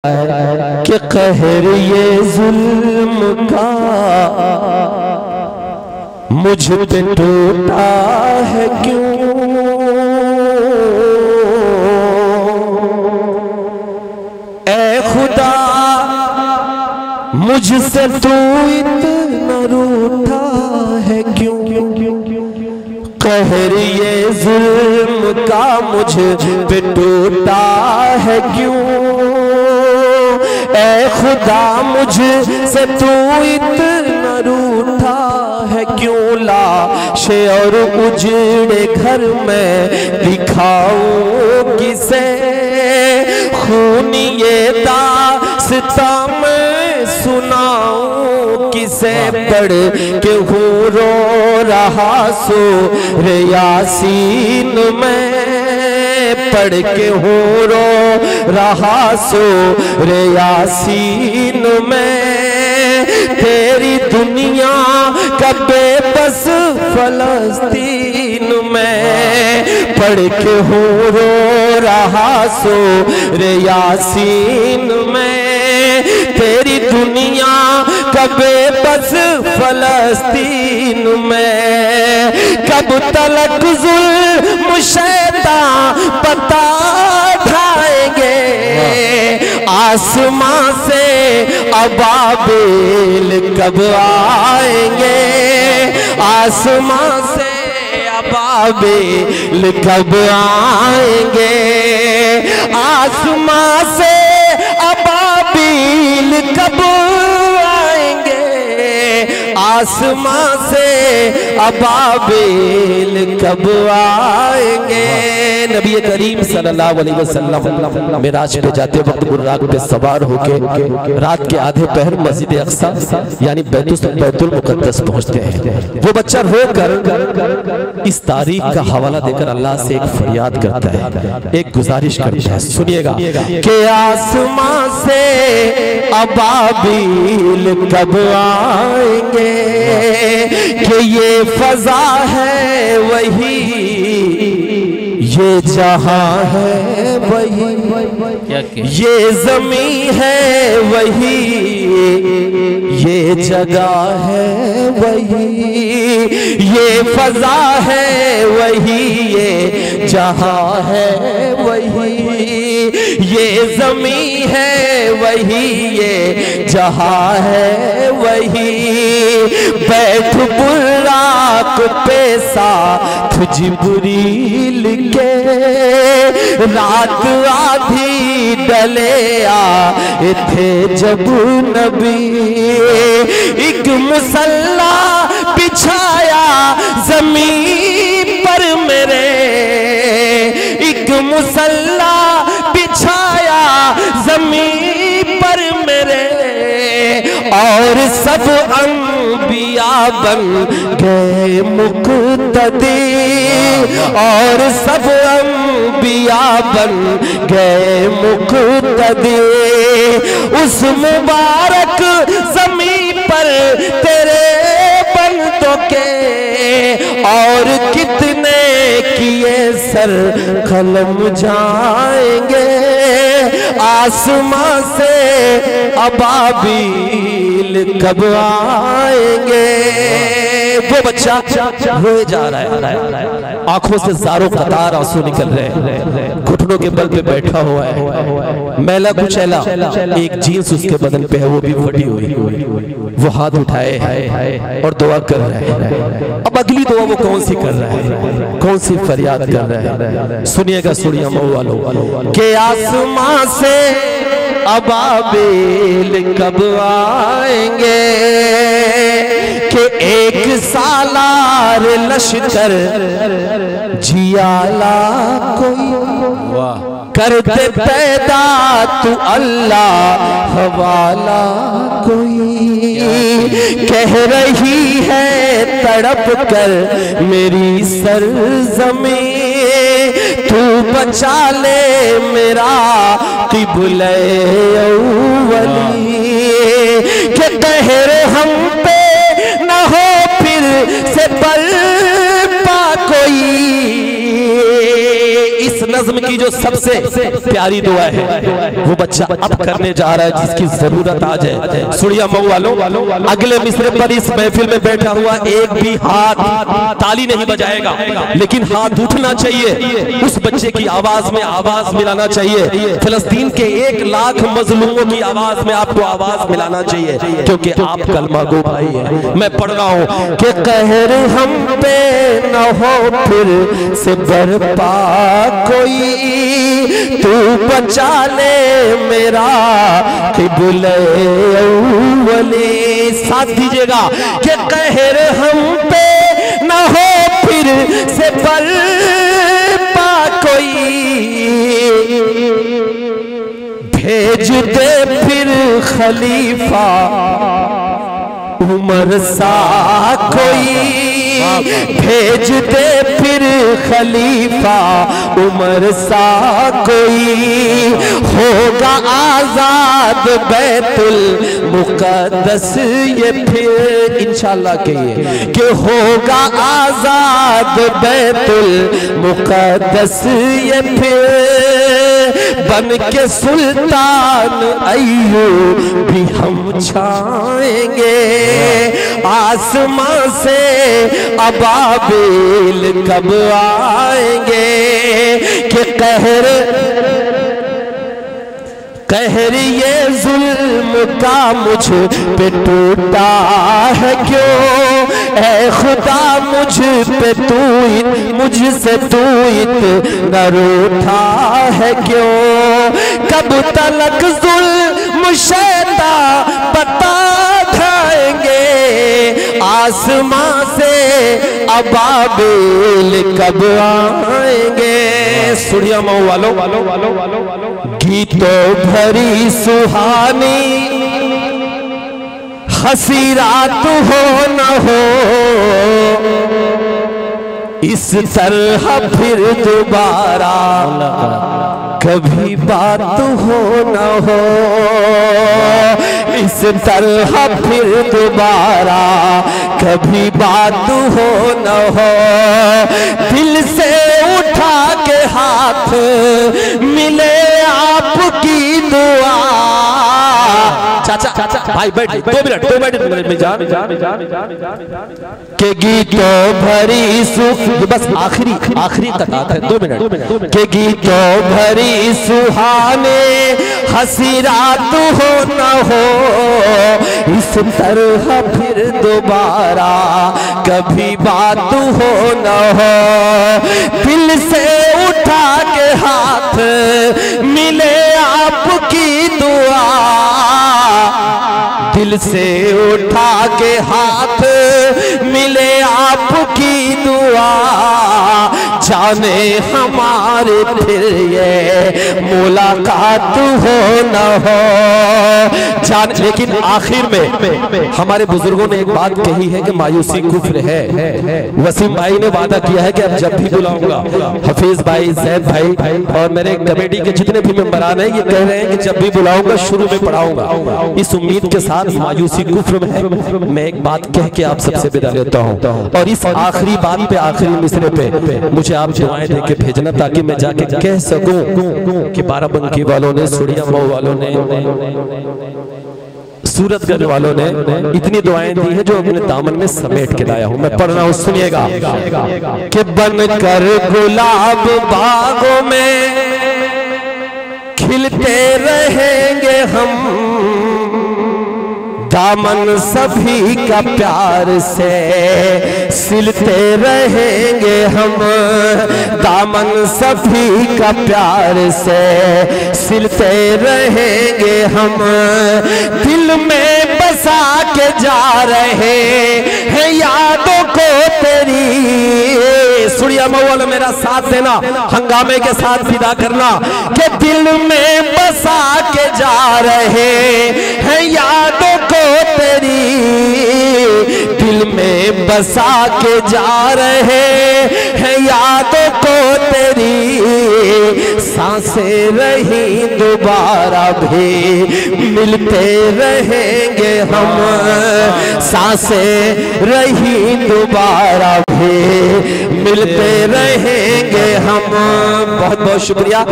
कि कहर ये जुल्म का मुझ पे टूटा है क्यों। ऐ खुदा मुझसे तू इतना रूठा है क्यों। कहर ये जुल्म का मुझ पे टूटा है क्यों। ऐ खुदा मुझसे तू इतना रूठा है क्यों। लाशे और उजड़े घर में दिखाऊं किसे। खून ये दास्तां मैं सुनाऊं किसे। पढ़ के हूँ रो रहा सो रे यासीन में। पढ़ के हूँ रो रहा सो रे यासीन में। तेरी दुनिया का बेबस फलस्तीन में। पढ़ के हूँ रो रहा सो रे यासीन में। तेरी दुनिया का बेबस फलस्तीन में। कब तलक जुल्म शैतान पता ढाएंगे। आसमां से अबाबिल कब आएंगे। आसमां से अबाबिल कब आएंगे। आसमां से अबाबिल कब आएंगे। आसमां से अबाबिल कब आएंगे। नबी करीम सल्लल्लाहु अलैहि वसल्लम मिराज पे जाते वक्त बुर्राक पे सवार होके रात के आधे पहर मस्जिद अक्सा यानी बैतुल मुकद्दस पहुंचते हैं। वो बच्चा रोकर इस तारीख का हवाला देकर अल्लाह से एक फरियाद करता है, एक गुजारिश करता है। सुनिएगा कि आसमां से अबाबिल कब आएंगे। कि ये फजा है वही ये जहां है वही। ये जमीन है वही ये जगह है वही। ये फजा है वही ये जहां है वही। ये जमीन है वही ये जहां है वही। बैठ बुर्राक पे साथ जिब्रील के। रात आधी डले आए थे जब नबी। एक मुसल्ला बिछाया जमीन पर मेरे। एक मुसल्ला बिछाया जमीन पर मेरे। और सब अंबिया बन गए मुक़्तदी। और सब अंबिया बन गए मुक़्तदी। उस मुबारक ज़मीन पर तेरे बंदों के। और कितने किए सर कलम जाएंगे। आसमां से अबाबिल कब आएंगे। वो बच्चा रोए जा रहा है, आंखों से ज़ारो कतार आंसू निकल रहे हैं। घुटनों के बल पे बैठा हुआ है, मैला कुचैला एक जीन्स उसके बदन पे है, वो भी फटी हुई। वो हाथ उठाए है और दुआ कर रहे हैं। अब अगली दुआ वो कौन सी कर रहा है, कौन सी फरियाद कर रहा है। सुनिएगा सुनिए मऊ वालों के। आसमां से अबाबिल कब आएंगे। कि एक सालार लश्कर जियाला कोई कर दे पैदा तू अल्लाह हवाला कोई। कह रही है तड़प कर मेरी सरज़मीं। तू बचा ले मेरा क़िबले अव्वली। कि कहर हम पे न हो फिर से बर्पा कोई। इस नज़्म नज्म की जो सबसे प्यारी दुआ है वो बच्चा अब करने जा रहा है, जिसकी जरूरत आज है। सुड़िया मऊ वालों, अगले मिसरे पर इस महफिल में बैठा हुआ एक भी हाथ ताली नहीं बजाएगा, लेकिन हाथ उठना चाहिए, उस बच्चे की आवाज में आवाज मिलाना चाहिए। फिलिस्तीन के 1 लाख मजलूमों की आवाज में आपको आवाज मिलाना चाहिए, क्योंकि आप कलमा गो भाई है। मैं पढ़ रहा हूं कि कहर हम पे न हो फिर से बरपा कोई, तू बचा ले मेरा क़िबले अव्वली। साथ दीजिएगा कि कहर हम पे न हो फिर से बरपा कोई, भेज दे फिर खलीफा उमर सा कोई, भेज दे फिर खलीफा उमर सा कोई, होगा आजाद बैतुल मुक़द्दस ये फिर इंशाल्लाह कहिए कि होगा आजाद बैतुल मुक़द्दस ये फिर, बन के सुल्तान अय्यूब भी हम छाएंगे, आसमां से अबाबिल कब आएंगे कि कहर ये जुल्म का मुझ पे टूटा है क्यों, ऐ खुदा मुझसे तू इतना रूठा है क्यों, कब तलक जुल्म शैतान बता खाएंगे, आसमां से अबाबिल कब आएंगे। सुड़िया मऊ वालों, गीतों भरी सुहानी हंसी रात हो न हो, इस तरह फिर दोबारा कभी बात हो न हो, इस तरह फिर दोबारा कभी बात हो न हो, दिल से उठा के हाथ मिले आपकी दुआ। चाचा भाई बैठ 2 मिनट में जान के गीतों भरी सुख, बस आखिरी कतार है 2 मिनट के गीतों भरी सुहाने हंसी रात हो न हो, इस तरह फिर दोबारा कभी बात हो न हो, दिल से उठा के हाथ मिले आपकी दुआ, दिल से उठा के हाथ मिले आपकी दुआ, जाने हमारे फिर ये मुलाकात हो न हो जान। लेकिन आखिर में हमारे बुजुर्गों ने एक बात कही है कि मायूसी कुफ्र है। वसीम भाई ने वादा किया है कि अब जब भी बुलाऊंगा, हफीज भाई, जैद भाई और मेरे कमेटी के जितने भी मेंबरान हैं, ये कह रहे हैं कि जब भी बुलाऊंगा शुरू में पढ़ाऊंगा। इस उम्मीद के साथ मायूसी कुफ्र में है, मैं एक बात कह के आप सबसे विदा लेता हूँ। और इस आखिरी बात पे, आखिरी मिसरे पे मुझे आप दुआएं दे के भेजना, ताकि मैं जाके कह सकूं कि बाराबंकी वालों ने, सुड़िया मऊ वालों ने, सूरतगंज वालों ने इतनी दुआएं दी है जो अपने दामन में समेट के लाया हूं। मैं पढ़ रहा हूं, सुनिएगा कि बनकर गुलाब बागों में खिलते रहेंगे हम, दामन सभी का प्यार से सिलते रहेंगे हम, दामन सभी का प्यार से सिलते रहेंगे हम, दिल में बसा के जा रहे हैं यादों को तेरी। सुड़िया मऊ मेरा साथ देना, हंगामे के साथ विदा करना कि दिल में बसा के जा रहे हैं यादों को तेरी, दिल में बसा के जा रहे हैं यादों को तेरी सांसें रही दोबारा भी मिलते रहेंगे हम, सांसें रही दोबारा भी मिलते रहेंगे हम। बहुत बहुत शुक्रिया।